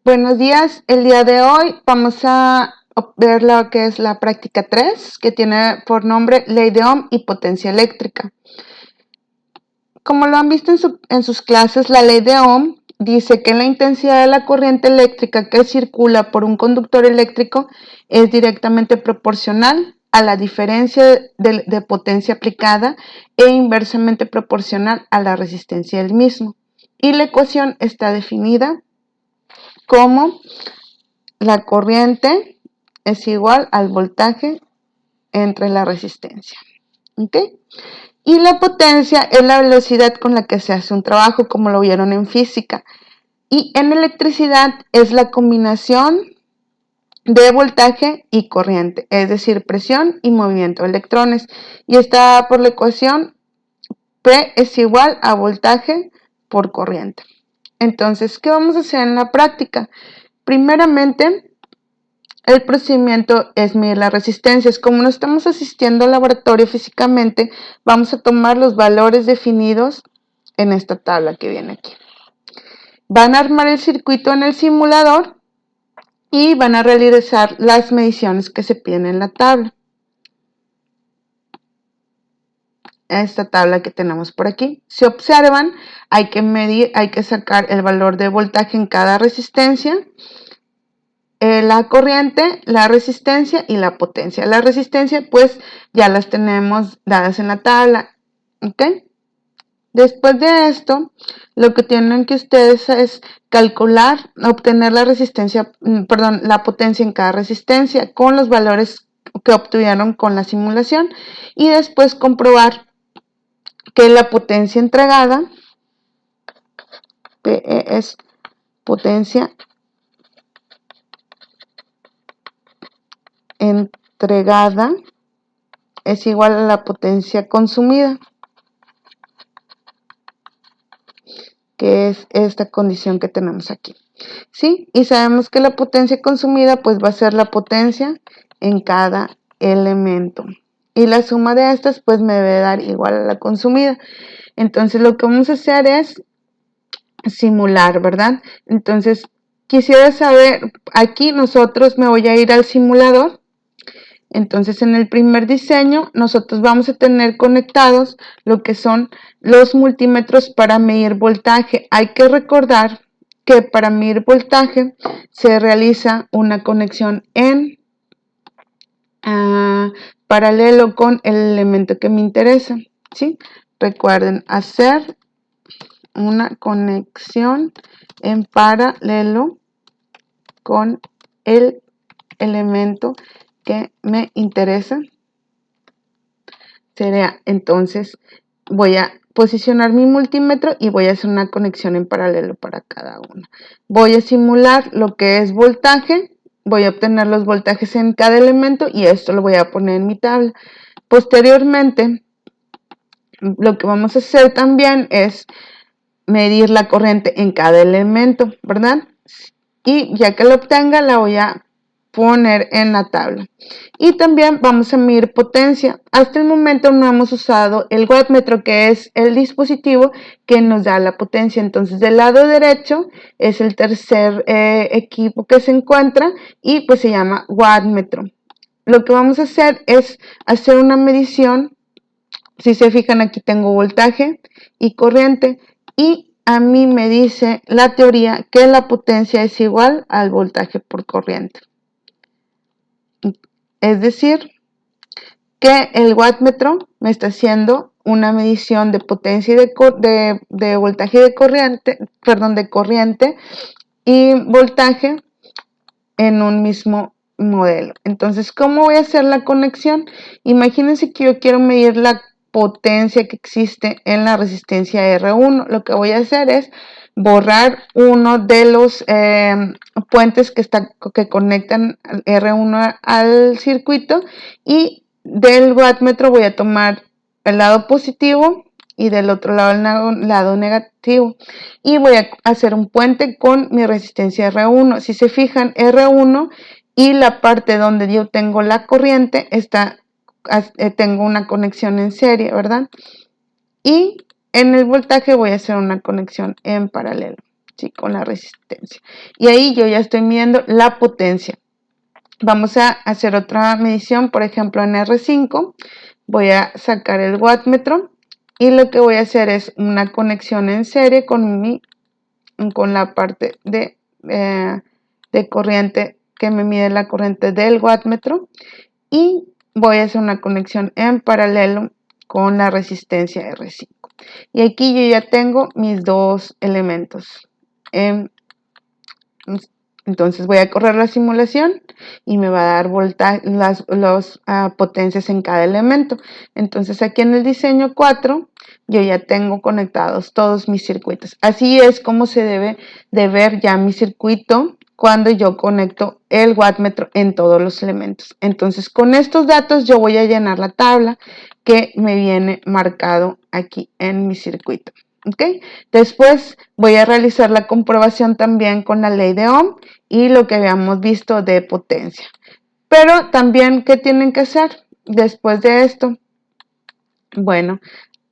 Buenos días, el día de hoy vamos a ver lo que es la práctica 3, que tiene por nombre Ley de Ohm y potencia eléctrica. Como lo han visto en sus clases, la ley de Ohm dice que la intensidad de la corriente eléctrica que circula por un conductor eléctrico es directamente proporcional a la diferencia de potencia aplicada e inversamente proporcional a la resistencia del mismo. Y la ecuación está definida como la corriente es igual al voltaje entre la resistencia. ¿Ok? Y la potencia es la velocidad con la que se hace un trabajo, como lo vieron en física. Y en electricidad es la combinación de voltaje y corriente, es decir, presión y movimiento de electrones. Y está por la ecuación P es igual a voltaje por corriente. Entonces, ¿qué vamos a hacer en la práctica? Primeramente, el procedimiento es medir las resistencias. Como no estamos asistiendo al laboratorio físicamente, vamos a tomar los valores definidos en esta tabla que viene aquí. Van a armar el circuito en el simulador y van a realizar las mediciones que se piden en la tabla. Esta tabla que tenemos por aquí. Si observan, hay que medir, hay que sacar el valor de voltaje en cada resistencia, la corriente, la resistencia y la potencia. La resistencia pues ya las tenemos dadas en la tabla, ¿ok? Después de esto, lo que tienen que ustedes es calcular, obtener la resistencia, la potencia en cada resistencia con los valores que obtuvieron con la simulación y después comprobar que la potencia entregada, PE es potencia entregada, es igual a la potencia consumida, que es esta condición que tenemos aquí. ¿Sí? Y sabemos que la potencia consumida pues va a ser la potencia en cada elemento. Y la suma de estas pues me debe dar igual a la consumida. Entonces lo que vamos a hacer es simular, ¿verdad? Entonces quisiera saber, aquí nosotros me voy a ir al simulador. Entonces en el primer diseño nosotros vamos a tener conectados lo que son los multímetros para medir voltaje. Hay que recordar que para medir voltaje se realiza una conexión en paralelo con el elemento que me interesa, ¿sí? Recuerden hacer una conexión en paralelo con el elemento que me interesa. Sería entonces voy a posicionar mi multímetro y voy a hacer una conexión en paralelo para cada uno. Voy a simular lo que es voltaje, voy a obtener los voltajes en cada elemento y esto lo voy a poner en mi tabla. Posteriormente, lo que vamos a hacer también es medir la corriente en cada elemento, ¿verdad? Y ya que lo obtenga, la voy a poner en la tabla. Y también vamos a medir potencia. Hasta el momento no hemos usado el wattmetro, que es el dispositivo que nos da la potencia. Entonces del lado derecho es el tercer equipo que se encuentra y pues se llama wattmetro. Lo que vamos a hacer es hacer una medición. Si se fijan, aquí tengo voltaje y corriente y a mí me dice la teoría que la potencia es igual al voltaje por corriente. Es decir, que el wattmetro me está haciendo una medición de potencia y de voltaje y de corriente y voltaje en un mismo modelo. Entonces, ¿cómo voy a hacer la conexión? Imagínense que yo quiero medir la potencia que existe en la resistencia R1. Lo que voy a hacer es borrar uno de los puentes que conectan R1 al circuito y del wattmetro voy a tomar el lado positivo y del otro lado el lado negativo y voy a hacer un puente con mi resistencia R1. Si se fijan, R1 y la parte donde yo tengo la corriente tengo una conexión en serie, ¿verdad? Y en el voltaje voy a hacer una conexión en paralelo. ¿sí? Con la resistencia. Y ahí yo ya estoy midiendo la potencia. Vamos a hacer otra medición, por ejemplo en R5, voy a sacar el wattmetro y lo que voy a hacer es una conexión en serie con la parte de corriente que me mide la corriente del wattmetro y voy a hacer una conexión en paralelo con la resistencia R5. Y aquí yo ya tengo mis dos elementos. Entonces voy a correr la simulación y me va a dar las potencias en cada elemento. Entonces aquí en el diseño 4 yo ya tengo conectados todos mis circuitos. Así es como se debe de ver ya mi circuito cuando yo conecto el wattmetro en todos los elementos. Entonces con estos datos yo voy a llenar la tabla que me viene marcado aquí en mi circuito. ¿Okay? Después voy a realizar la comprobación también con la ley de Ohm y lo que habíamos visto de potencia. Pero también, ¿qué tienen que hacer después de esto? Bueno,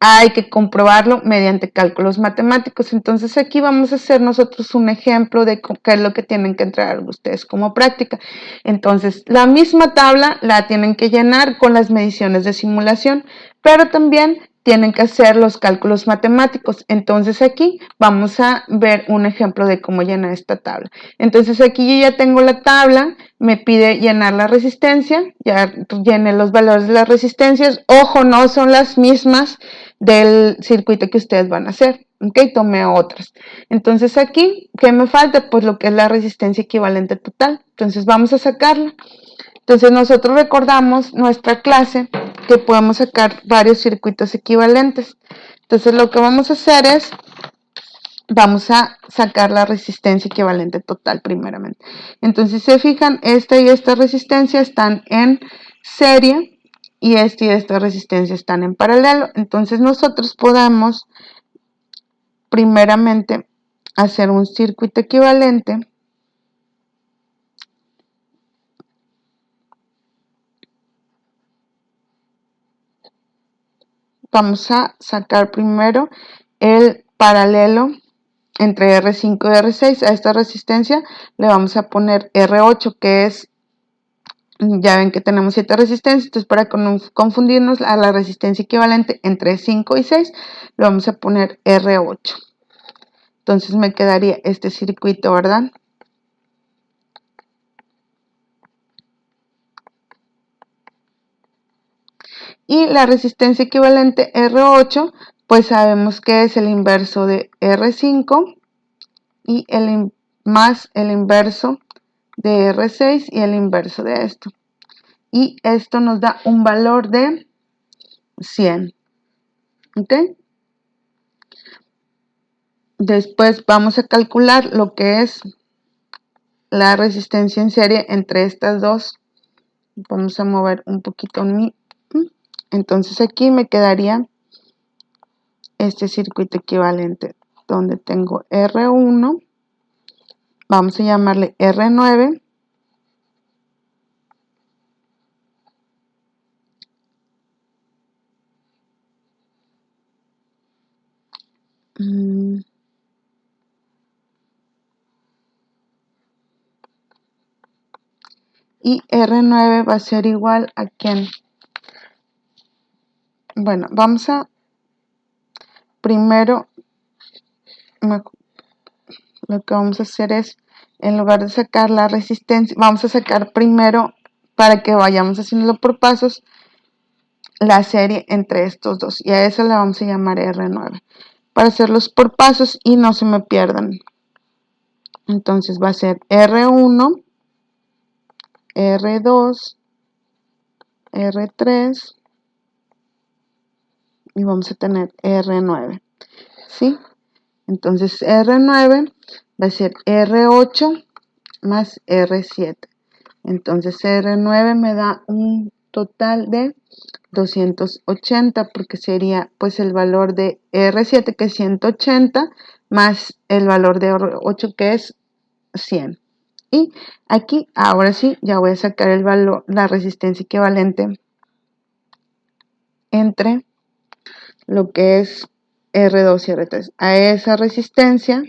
hay que comprobarlo mediante cálculos matemáticos. Entonces aquí vamos a hacer nosotros un ejemplo de qué es lo que tienen que entregar ustedes como práctica. Entonces la misma tabla la tienen que llenar con las mediciones de simulación, pero también tienen que hacer los cálculos matemáticos. Entonces aquí vamos a ver un ejemplo de cómo llenar esta tabla. Entonces aquí yo ya tengo la tabla, me pide llenar la resistencia, ya llené los valores de las resistencias. Ojo, no son las mismas del circuito que ustedes van a hacer. Ok, tomé otras. Entonces aquí, ¿qué me falta? Pues lo que es la resistencia equivalente total. Entonces vamos a sacarla. Entonces nosotros recordamos nuestra clase que podemos sacar varios circuitos equivalentes. Entonces lo que vamos a hacer es, vamos a sacar la resistencia equivalente total primeramente. Entonces se fijan, esta y esta resistencia están en serie y esta resistencia están en paralelo. Entonces nosotros podemos primeramente hacer un circuito equivalente. Vamos a sacar primero el paralelo entre R5 y R6. A esta resistencia le vamos a poner R8, que es, ya ven que tenemos 7 resistencias, entonces para confundirnos a la resistencia equivalente entre 5 y 6, le vamos a poner R8. Entonces me quedaría este circuito, ¿verdad? Y la resistencia equivalente R8, pues sabemos que es el inverso de R5 y más el inverso de R6 y el inverso de esto. Y esto nos da un valor de 100. ¿Ok? Después vamos a calcular lo que es la resistencia en serie entre estas dos. Vamos a mover un poquito mi. Entonces aquí me quedaría este circuito equivalente donde tengo R1. Vamos a llamarle R9. Y R9 va a ser igual a ¿quién? Bueno, vamos a primero, lo que vamos a hacer es, en lugar de sacar la resistencia, vamos a sacar primero, para que vayamos haciéndolo por pasos, la serie entre estos dos. Y a esa la vamos a llamar R9. Para hacerlos por pasos y no se me pierdan. Entonces va a ser R1, R2, R3 y vamos a tener R9. ¿Sí? Entonces R9 va a ser R8 más R7. Entonces R9 me da un total de 280 porque sería pues el valor de R7 que es 180 más el valor de R8 que es 100. Y aquí ahora sí ya voy a sacar el valor, la resistencia equivalente entre lo que es R2 y R3. A esa resistencia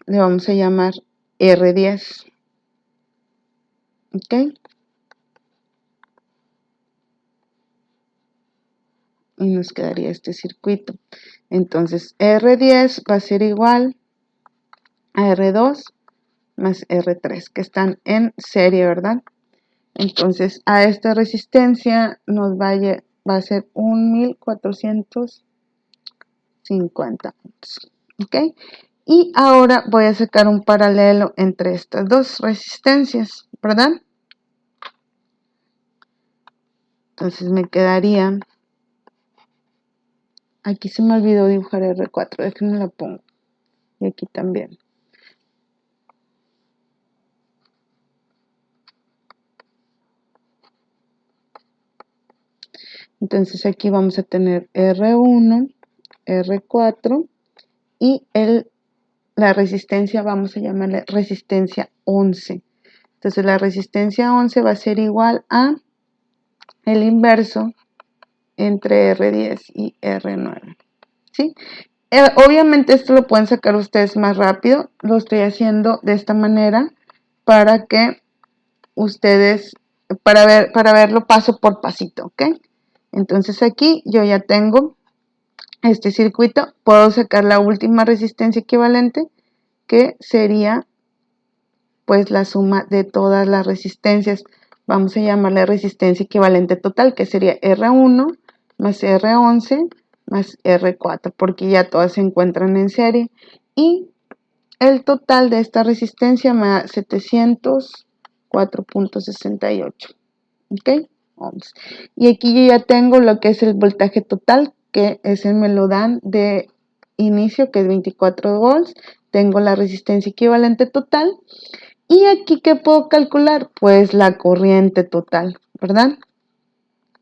le vamos a llamar R10. ¿Ok? Y nos quedaría este circuito. Entonces R10 va a ser igual a R2 más R3, que están en serie, ¿verdad? Entonces a esta resistencia nos va a ser 1450 ohms. ¿Ok? Y ahora voy a sacar un paralelo entre estas dos resistencias, ¿verdad? Entonces me quedaría, aquí se me olvidó dibujar R4, déjenme la pongo, y aquí también. Entonces aquí vamos a tener R1, R4 y la resistencia vamos a llamarle resistencia 11. Entonces la resistencia 11 va a ser igual a el inverso entre R10 y R9. ¿Sí? Obviamente esto lo pueden sacar ustedes más rápido. Lo estoy haciendo de esta manera para que ustedes, para verlo paso por pasito, ¿ok? Entonces aquí yo ya tengo este circuito. Puedo sacar la última resistencia equivalente, que sería pues la suma de todas las resistencias. Vamos a llamarle resistencia equivalente total, que sería R1 más R11 más R4, porque ya todas se encuentran en serie. Y el total de esta resistencia me da 704.68. ¿Ok? Ohms. Y aquí yo ya tengo lo que es el voltaje total, que ese me lo dan de inicio, que es 24 volts. Tengo la resistencia equivalente total. Y aquí, ¿qué puedo calcular? Pues la corriente total, ¿verdad?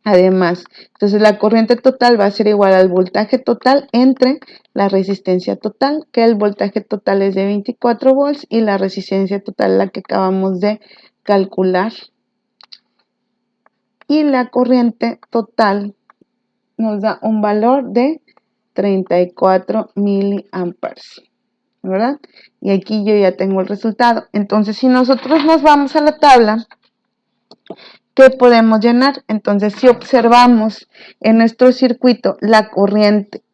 Además, entonces la corriente total va a ser igual al voltaje total entre la resistencia total, que el voltaje total es de 24 volts y la resistencia total la que acabamos de calcular. Y la corriente total nos da un valor de 34 miliamperes, ¿verdad? Y aquí yo ya tengo el resultado. Entonces, si nosotros nos vamos a la tabla, ¿qué podemos llenar? Entonces, si observamos en nuestro circuito la corriente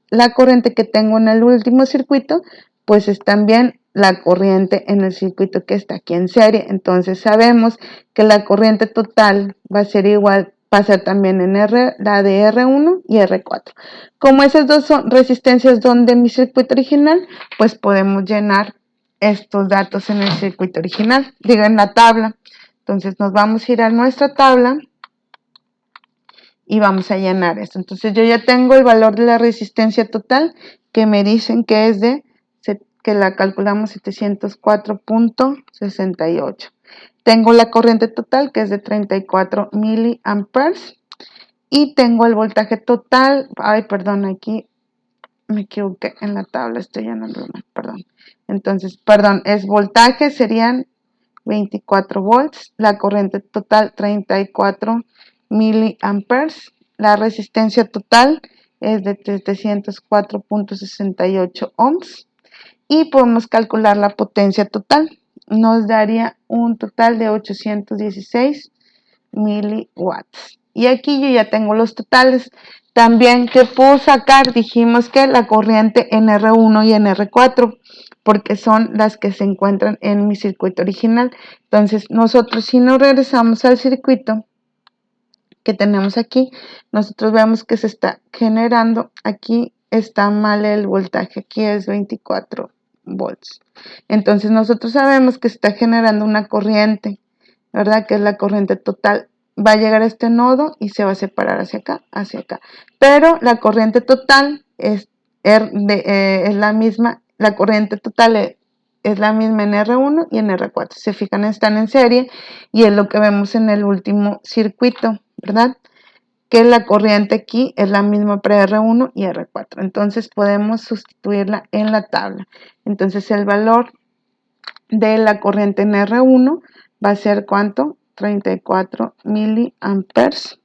que tengo en el último circuito, pues es también la corriente en el circuito que está aquí en serie. Entonces, sabemos que la corriente total va a ser igual, va a ser también en la de R1 y R4. Como esas dos son resistencias de mi circuito original, pues podemos llenar estos datos en el circuito original, digo en la tabla. Entonces nos vamos a ir a nuestra tabla y vamos a llenar esto. Entonces yo ya tengo el valor de la resistencia total, que me dicen que es que la calculamos 704.68. Tengo la corriente total, que es de 34 miliamperes. Y tengo el voltaje total, perdón, aquí me equivoqué en la tabla, estoy llenando mal, perdón. Entonces, perdón, es voltaje, serían 24 volts, la corriente total 34 miliamperes, la resistencia total es de 704.68 ohms y podemos calcular la potencia total. Nos daría un total de 816 miliwatts. Y aquí yo ya tengo los totales. También que puedo sacar, dijimos que la corriente en R1 y en R4, porque son las que se encuentran en mi circuito original. Entonces nosotros, si nos regresamos al circuito que tenemos aquí, nosotros vemos que se está generando, aquí está mal el voltaje, aquí es 24 volts. Entonces nosotros sabemos que se está generando una corriente, ¿verdad? Que es la corriente total. Va a llegar a este nodo y se va a separar hacia acá, hacia acá. Pero la corriente total es la misma, la corriente total es la misma en R1 y en R4. Se fijan, están en serie y es lo que vemos en el último circuito, ¿verdad? Que la corriente aquí es la misma para R1 y R4. Entonces podemos sustituirla en la tabla. Entonces el valor de la corriente en R1 va a ser ¿cuánto? 34 miliamperes.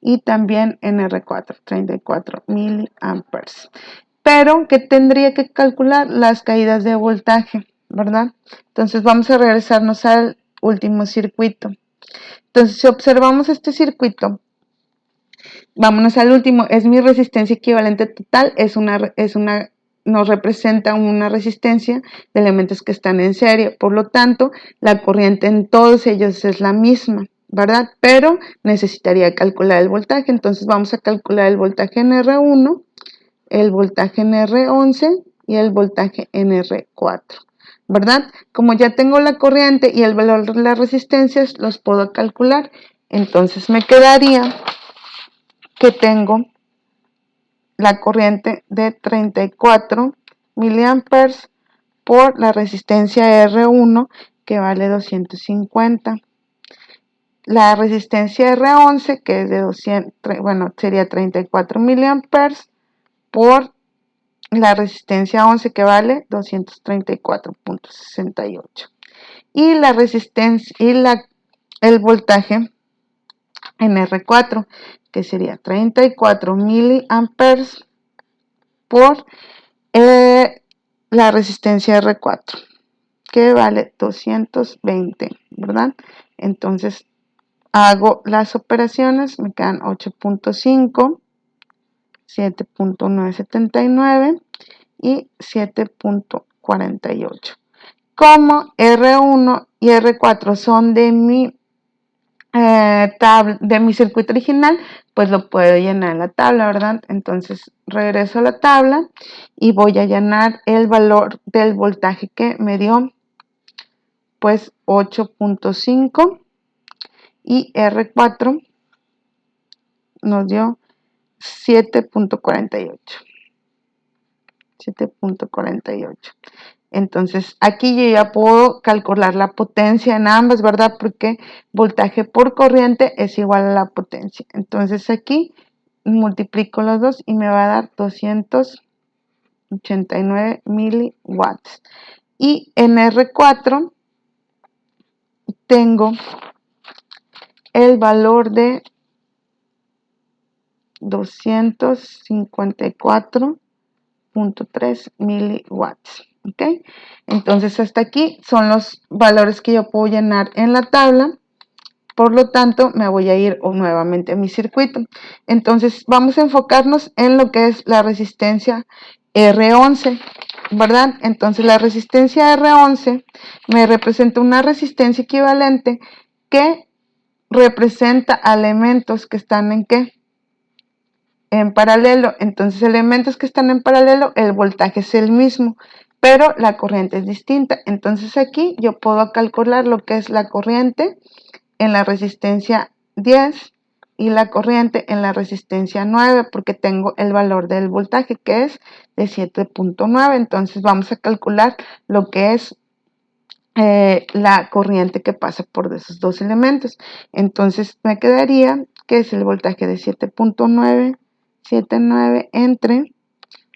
Y también en R4, 34 miliamperes. Pero que tendría que calcular las caídas de voltaje. ¿verdad? Entonces vamos a regresarnos al último circuito. Entonces, si observamos este circuito, vámonos al último, es mi resistencia equivalente total, nos representa una resistencia de elementos que están en serie, por lo tanto, la corriente en todos ellos es la misma, ¿verdad? Pero necesitaría calcular el voltaje, entonces vamos a calcular el voltaje en R1, el voltaje en R11 y el voltaje en R4, ¿verdad? Como ya tengo la corriente y el valor de las resistencias, los puedo calcular, entonces me quedaría que tengo la corriente de 34 miliamperes por la resistencia R1 que vale 250. La resistencia R11 que es de 200, bueno, sería 34 miliamperes por la resistencia 11 que vale 234.68. Y la resistencia y el voltaje en R4 que sería 34 miliamperes por la resistencia R4 que vale 220, ¿verdad? Entonces hago las operaciones, me quedan 8.5, 7.979 y 7.48. Como R1 y R4 son de mi de mi circuito original, pues lo puedo llenar en la tabla, ¿verdad? Entonces regreso a la tabla y voy a llenar el valor del voltaje que me dio, pues 8.5 y R4 nos dio 7.48. 7.48. Entonces, aquí yo ya puedo calcular la potencia en ambas, ¿verdad? Porque voltaje por corriente es igual a la potencia. Entonces, aquí multiplico los dos y me va a dar 289 miliwatts. Y en R4 tengo el valor de 254.3 miliwatts. ¿Ok? Entonces hasta aquí son los valores que yo puedo llenar en la tabla. Por lo tanto, me voy a ir nuevamente a mi circuito. Entonces vamos a enfocarnos en lo que es la resistencia R11, ¿verdad? Entonces la resistencia R11 me representa una resistencia equivalente que representa elementos que están en ¿qué? En paralelo. Entonces elementos que están en paralelo, el voltaje es el mismo, pero la corriente es distinta. Entonces aquí yo puedo calcular lo que es la corriente en la resistencia 10 y la corriente en la resistencia 9 porque tengo el valor del voltaje que es de 7.9. Entonces vamos a calcular lo que es la corriente que pasa por esos dos elementos. Entonces me quedaría que es el voltaje de 7.979 entre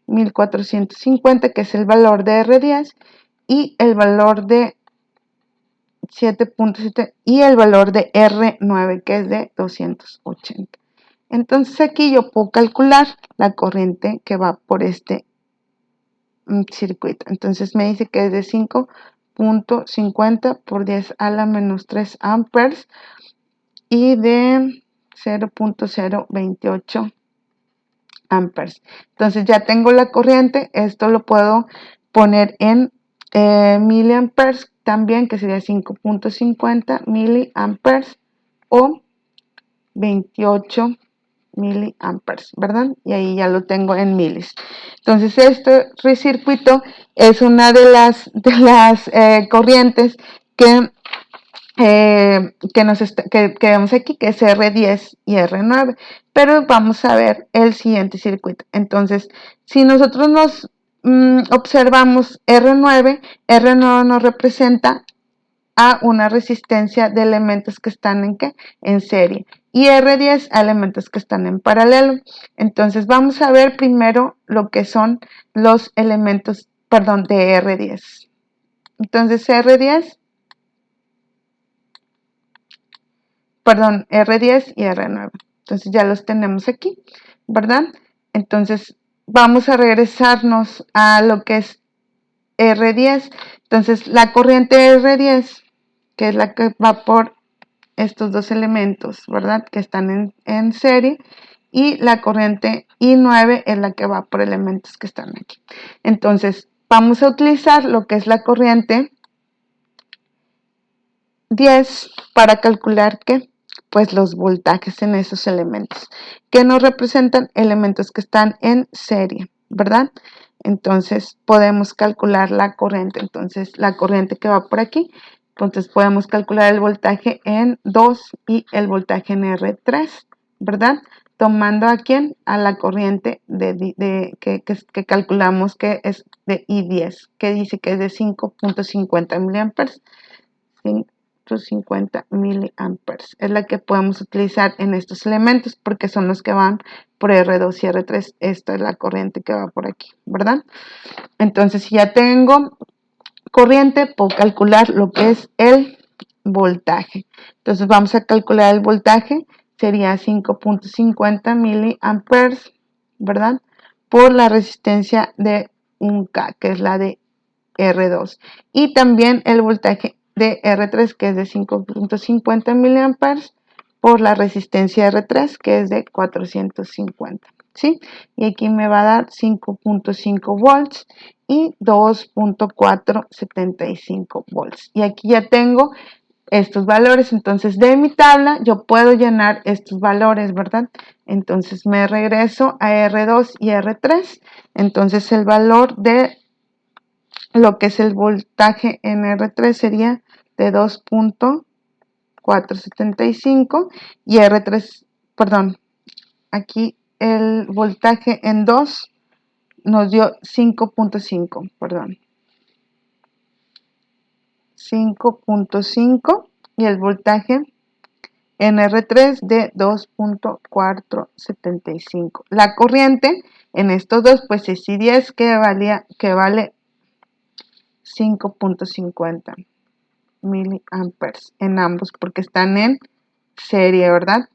1450 que es el valor de R10 y el valor de 7.7 y el valor de R9 que es de 280. Entonces aquí yo puedo calcular la corriente que va por este circuito. Entonces me dice que es de 5.50 por 10 a la menos 3 amperes y de 0.028 amperes. Entonces ya tengo la corriente, esto lo puedo poner en miliamperes también, que sería 5.50 miliamperes o 28 miliamperes, ¿verdad? Y ahí ya lo tengo en milis. Entonces este circuito es una de las corrientes que vemos aquí, que es R10 y R9, pero vamos a ver el siguiente circuito. Entonces, si nosotros nos observamos R9 nos representa a una resistencia de elementos que están en serie y R10 a elementos que están en paralelo. Entonces vamos a ver primero lo que son los elementos, perdón, de R10. Entonces R10 y R9. Entonces ya los tenemos aquí, ¿verdad? Entonces vamos a regresarnos a lo que es R10. Entonces, la corriente R10, que es la que va por estos dos elementos, ¿verdad? Que están en serie, y la corriente I9 es la que va por elementos que están aquí. Entonces, vamos a utilizar lo que es la corriente 10 para calcular ¿qué? Pues los voltajes en esos elementos, que nos representan elementos que están en serie, ¿verdad? Entonces, podemos calcular la corriente. Entonces, la corriente que va por aquí, entonces podemos calcular el voltaje en 2 y el voltaje en R3, ¿verdad? Tomando a quién? A la corriente que calculamos que es de I10, que dice que es de 5.50 miliamperes. 550 miliamperes es la que podemos utilizar en estos elementos porque son los que van por R2 y R3. Esta es la corriente que va por aquí, ¿verdad? Entonces, si ya tengo corriente, puedo calcular lo que es el voltaje. Entonces, vamos a calcular el voltaje. Sería 5.50 miliamperes, ¿verdad? Por la resistencia de 1K, que es la de R2. Y también el voltaje de R3, que es de 5.50 miliamperes, por la resistencia R3, que es de 450. ¿Sí? Y aquí me va a dar 5.5 volts y 2.475 volts. Y aquí ya tengo estos valores. Entonces, de mi tabla yo puedo llenar estos valores, ¿verdad? Entonces, me regreso a R2 y R3. Entonces, el valor de lo que es el voltaje en R3 sería de 2.475 y R3, perdón, aquí el voltaje en 2 nos dio 5.5, perdón, 5.5 y el voltaje en R3 de 2.475. La corriente en estos dos, pues es I10 que vale 5.50 miliamperes en ambos porque están en serie, ¿verdad?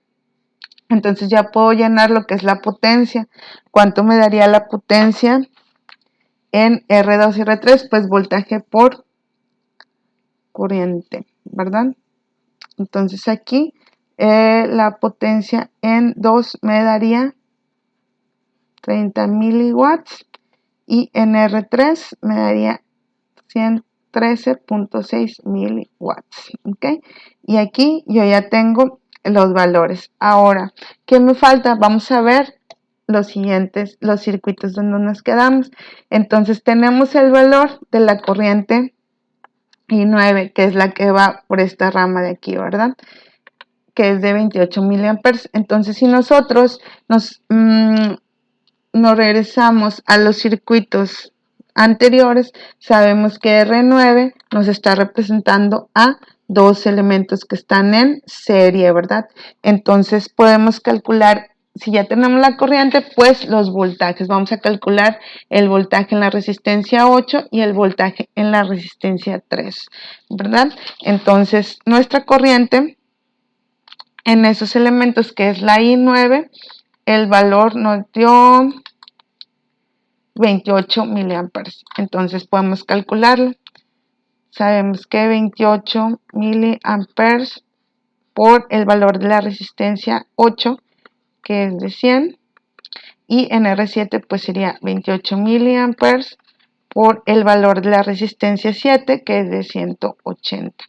Entonces ya puedo llenar lo que es la potencia. ¿Cuánto me daría la potencia en R2 y R3? Pues voltaje por corriente, ¿verdad? Entonces aquí la potencia en 2 me daría 30 miliwatts y en R3 me daría 113.6 miliwatts, ¿ok? Y aquí yo ya tengo los valores. Ahora, ¿qué me falta? Vamos a ver los circuitos donde nos quedamos. Entonces tenemos el valor de la corriente I9, que es la que va por esta rama de aquí, ¿verdad? Que es de 28 miliamperes. Entonces, si nosotros nos regresamos a los circuitos anteriores, sabemos que R9 nos está representando a dos elementos que están en serie, ¿verdad? Entonces podemos calcular, si ya tenemos la corriente, pues los voltajes. Vamos a calcular el voltaje en la resistencia 8 y el voltaje en la resistencia 3, ¿verdad? Entonces nuestra corriente en esos elementos, que es la I9, el valor nos dio 28 miliamperes. Entonces podemos calcularlo. Sabemos que 28 miliamperes por el valor de la resistencia 8, que es de 100, y en R7 pues sería 28 miliamperes por el valor de la resistencia 7, que es de 180,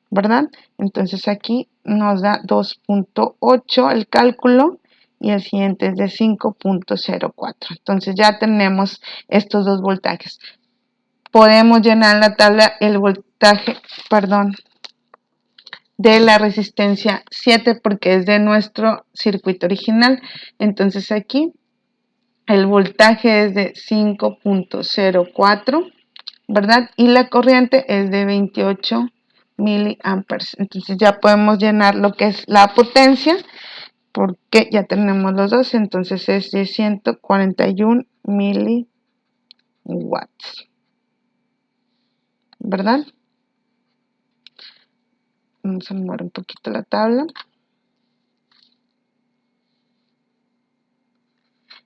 ¿verdad? Entonces aquí nos da 2.8 el cálculo y el siguiente es de 5.04. Entonces ya tenemos estos dos voltajes. Podemos llenar en la tabla el voltaje, perdón, de la resistencia 7 porque es de nuestro circuito original. Entonces aquí el voltaje es de 5.04, ¿verdad? Y la corriente es de 28 miliamperes. Entonces ya podemos llenar lo que es la potencia porque ya tenemos los dos. Entonces es de 141 miliwatts, ¿verdad? Vamos a mover un poquito la tabla.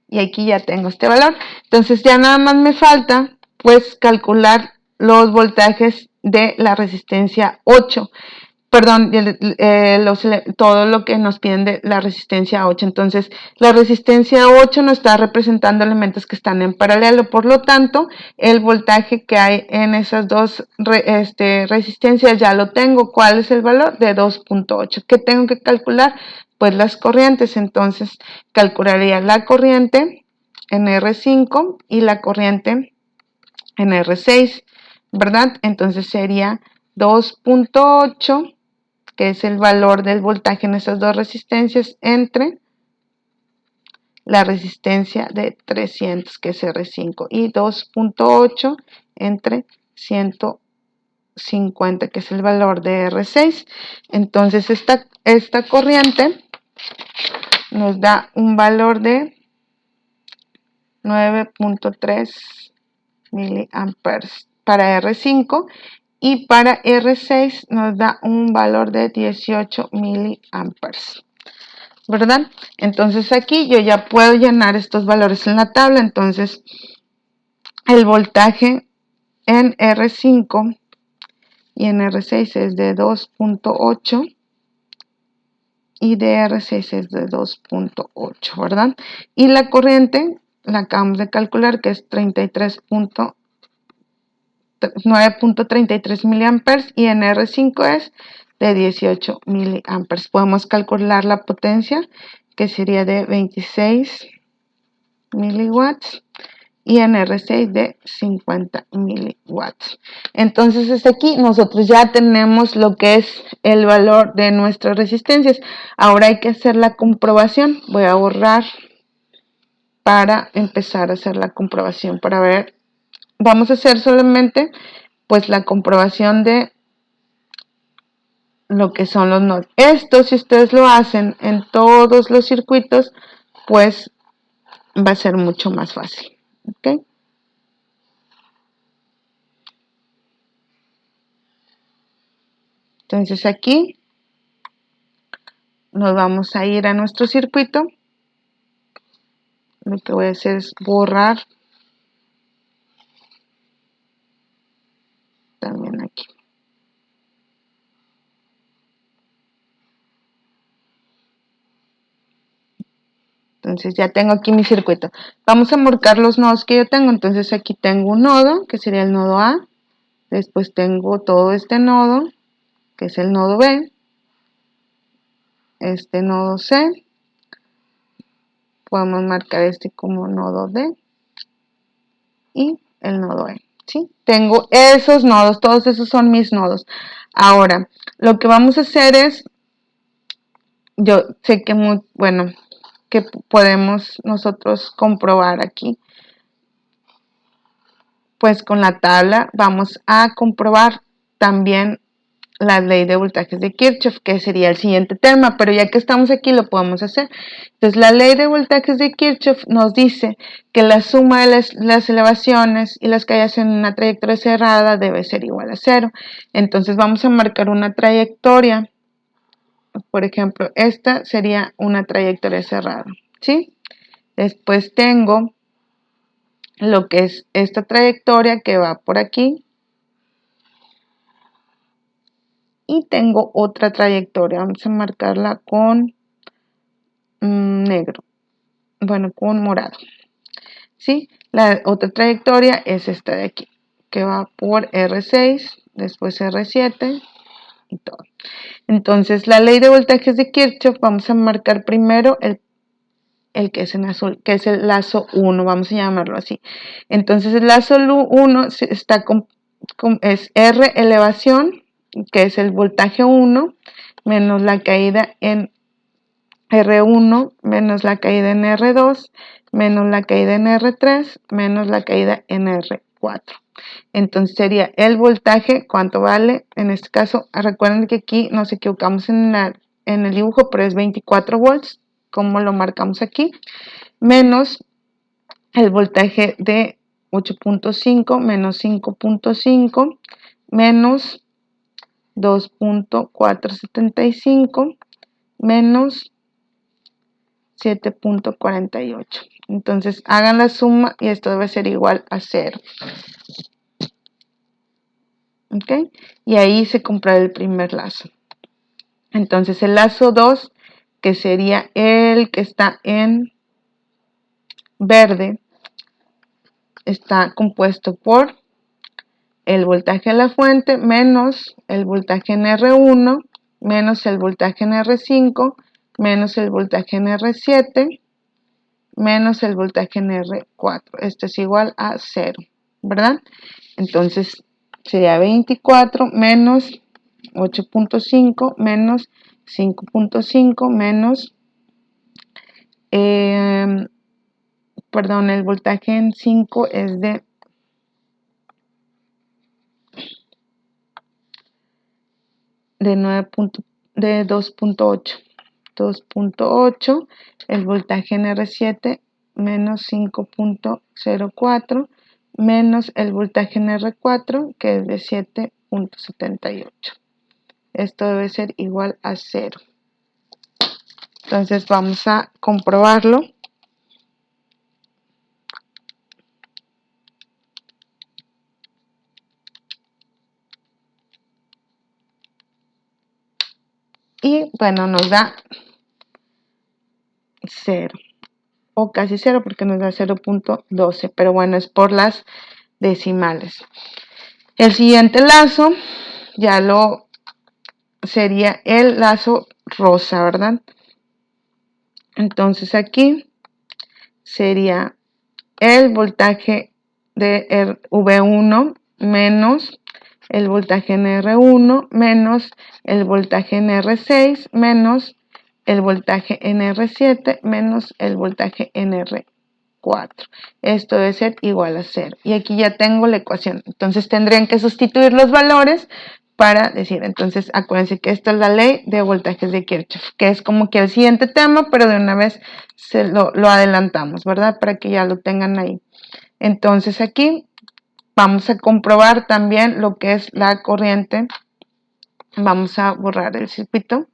Y aquí ya tengo este valor. Entonces ya nada más me falta pues calcular los voltajes de la resistencia 8. Perdón, todo lo que nos piden de la resistencia 8. Entonces, la resistencia 8 nos está representando elementos que están en paralelo. Por lo tanto, el voltaje que hay en esas dos resistencias ya lo tengo. ¿Cuál es el valor? De 2.8. ¿Qué tengo que calcular? Pues las corrientes. Entonces, calcularía la corriente en R5 y la corriente en R6, ¿verdad? Entonces sería 2.8, que es el valor del voltaje en esas dos resistencias, entre la resistencia de 300, que es R5, y 2.8 entre 150, que es el valor de R6. Entonces esta corriente nos da un valor de 9.3 miliamperes para R5, y para R6 nos da un valor de 18 miliamperes, ¿verdad? Entonces aquí yo ya puedo llenar estos valores en la tabla. Entonces el voltaje en R5 y en R6 es de 2.8 y de R6 es de 2.8, ¿verdad? Y la corriente la acabamos de calcular, que es 9.33 miliamperes, y en R5 es de 18 miliamperes. Podemos calcular la potencia, que sería de 26 miliwatts, y en R6 de 50 miliwatts. Entonces hasta aquí nosotros ya tenemos lo que es el valor de nuestras resistencias. Ahora hay que hacer la comprobación. Voy a borrar para empezar a hacer la comprobación, para ver. Vamos a hacer solamente pues la comprobación de lo que son los nodos. Esto, si ustedes lo hacen en todos los circuitos, pues va a ser mucho más fácil. ¿Ok? Entonces aquí nos vamos a ir a nuestro circuito. Lo que voy a hacer es borrar también aquí. Entonces ya tengo aquí mi circuito. Vamos a marcar los nodos que yo tengo. Entonces aquí tengo un nodo, que sería el nodo A. Después tengo todo este nodo, que es el nodo B. Este nodo C. Podemos marcar este como nodo D. Y el nodo E. ¿Sí? Tengo esos nodos, todos esos son mis nodos. Ahora, lo que vamos a hacer es, yo sé que que podemos nosotros comprobar aquí, pues con la tabla vamos a comprobar también la ley de voltajes de Kirchhoff, que sería el siguiente tema, pero ya que estamos aquí lo podemos hacer. Entonces la ley de voltajes de Kirchhoff nos dice que la suma de las elevaciones y las caídas en una trayectoria cerrada debe ser igual a 0. Entonces vamos a marcar una trayectoria. Por ejemplo, esta sería una trayectoria cerrada, ¿sí? Después tengo lo que es esta trayectoria que va por aquí. Y tengo otra trayectoria. Vamos a marcarla con negro. Bueno, con morado. ¿Sí? La otra trayectoria es esta de aquí, que va por R6, después R7 y todo. Entonces, la ley de voltajes de Kirchhoff, vamos a marcar primero el que es en azul, que es el lazo 1, vamos a llamarlo así. Entonces el lazo 1 está es R elevación, que es el voltaje 1, menos la caída en R1, menos la caída en R2, menos la caída en R3, menos la caída en R4. Entonces sería el voltaje, ¿cuánto vale? En este caso, recuerden que aquí nos equivocamos en el dibujo, pero es 24 volts, como lo marcamos aquí, menos el voltaje de 8.5 menos 5.5 menos 2.475 menos 7.48. Entonces hagan la suma y esto debe ser igual a 0. ¿ok? Y ahí se compra el primer lazo. Entonces el lazo 2, que sería el que está en verde, está compuesto por el voltaje a la fuente menos el voltaje en R1 menos el voltaje en R5 menos el voltaje en R7 menos el voltaje en R4. Esto es igual a 0, ¿verdad? Entonces sería 24 menos 8.5 menos 5.5 menos, perdón, el voltaje en 5 es de 2.8. 2.8, el voltaje en R7 menos 5.04 menos el voltaje en R4 que es de 7.78. Esto debe ser igual a 0. Entonces vamos a comprobarlo. Y bueno, nos da 0. O casi 0 porque nos da 0.12. Pero bueno, es por las decimales. El siguiente lazo ya lo sería el lazo rosa, ¿verdad? Entonces aquí sería el voltaje de V1 menos el voltaje en R1 menos el voltaje en R6 menos el voltaje en R7 menos el voltaje en R4. Esto debe ser igual a 0. Y aquí ya tengo la ecuación. Entonces tendrían que sustituir los valores para decir, entonces acuérdense que esta es la ley de voltajes de Kirchhoff, que es como que el siguiente tema, pero de una vez lo adelantamos, ¿verdad? Para que ya lo tengan ahí. Entonces aquí vamos a comprobar también lo que es la corriente. Vamos a borrar el circuito,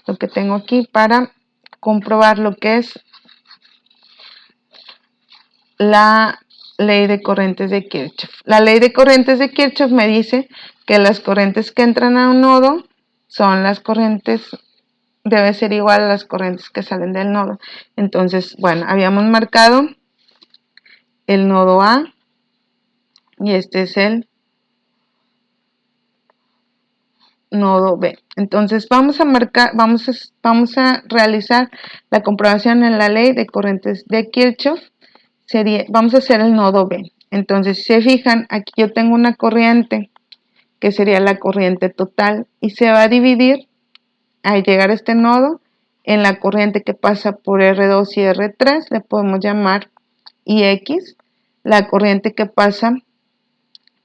lo que tengo aquí, para comprobar lo que es la ley de corrientes de Kirchhoff. La ley de corrientes de Kirchhoff me dice que las corrientes que entran a un nodo son las corrientes, debe ser igual a las corrientes que salen del nodo. Entonces, bueno, habíamos marcado el nodo A y este es el nodo B. Entonces vamos a marcar, vamos a realizar la comprobación en la ley de corrientes de Kirchhoff. Vamos a hacer el nodo B. Entonces, si se fijan, aquí yo tengo una corriente que sería la corriente total y se va a dividir al llegar a este nodo en la corriente que pasa por R2 y R3, le podemos llamar IX, la corriente que pasa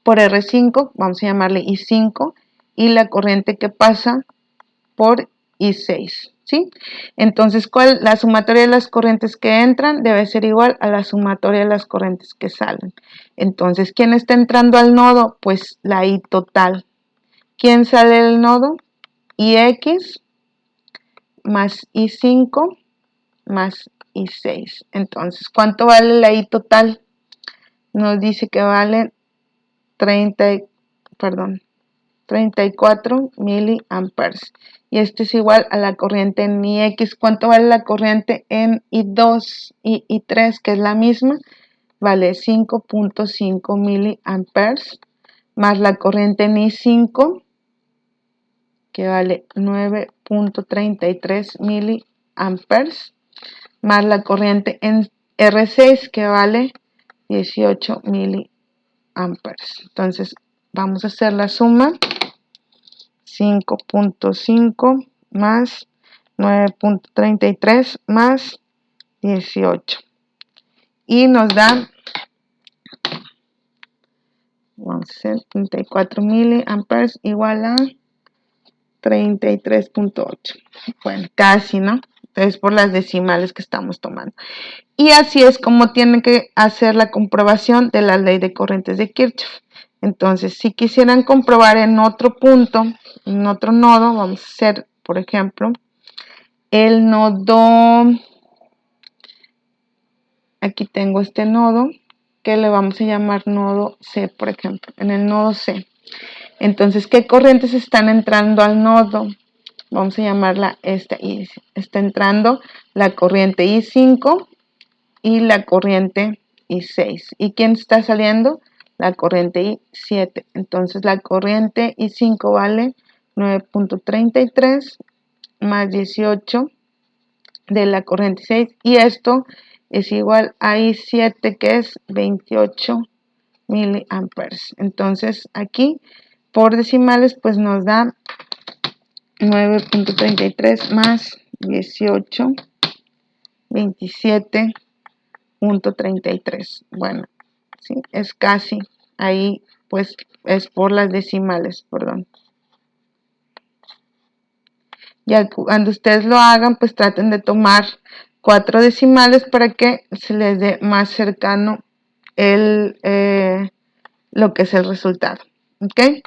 por R5, vamos a llamarle I5, y la corriente que pasa por I6, ¿sí? Entonces, la sumatoria de las corrientes que entran debe ser igual a la sumatoria de las corrientes que salen. Entonces, ¿quién está entrando al nodo? Pues la I total. ¿Quién sale del nodo? IX más I5 más I6. Entonces, ¿cuánto vale la I total? Nos dice que vale 34 miliamperes. Y esto es igual a la corriente en IX. ¿Cuánto vale la corriente en I2 y I3, que es la misma? Vale 5.5 miliamperes, más la corriente en I5, que vale 9.33 miliamperes, más la corriente en R6, que vale 18 miliamperes. Entonces vamos a hacer la suma. 5.5 más 9.33 más 18 y nos da, vamos a hacer 34 miliamperes igual a 33.8. Bueno, casi, ¿no? Entonces por las decimales que estamos tomando. Y así es como tienen que hacer la comprobación de la ley de corrientes de Kirchhoff. Entonces, si quisieran comprobar en otro punto, en otro nodo, vamos a hacer, por ejemplo, el nodo, aquí tengo este nodo, que le vamos a llamar nodo C, por ejemplo. En el nodo C, Entonces, ¿qué corrientes están entrando al nodo? Vamos a llamarla esta y está entrando la corriente I5 y la corriente I6. ¿Y quién está saliendo? La corriente I7. Entonces la corriente I5 vale 9.33 más 18 de la corriente 6 y esto es igual a I7 que es 28 miliamperes. Entonces aquí por decimales pues nos da 9.33 más 18, 27.33. Bueno, ¿sí? Es casi, ahí pues es por las decimales, perdón. Ya cuando ustedes lo hagan, pues traten de tomar 4 decimales para que se les dé más cercano lo que es el resultado. ¿Ok?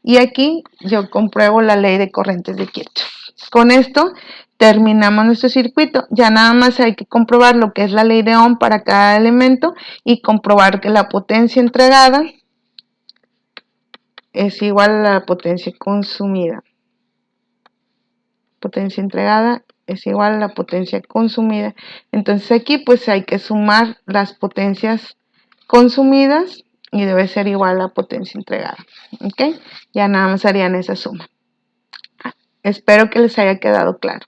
Y aquí yo compruebo la ley de corrientes de Kirchhoff. Con esto terminamos nuestro circuito. Ya nada más hay que comprobar lo que es la ley de Ohm para cada elemento y comprobar que la potencia entregada es igual a la potencia consumida. Potencia entregada es igual a la potencia consumida. Entonces aquí pues hay que sumar las potencias consumidas y debe ser igual a la potencia entregada. ¿Ok? Ya nada más harían esa suma. Espero que les haya quedado claro.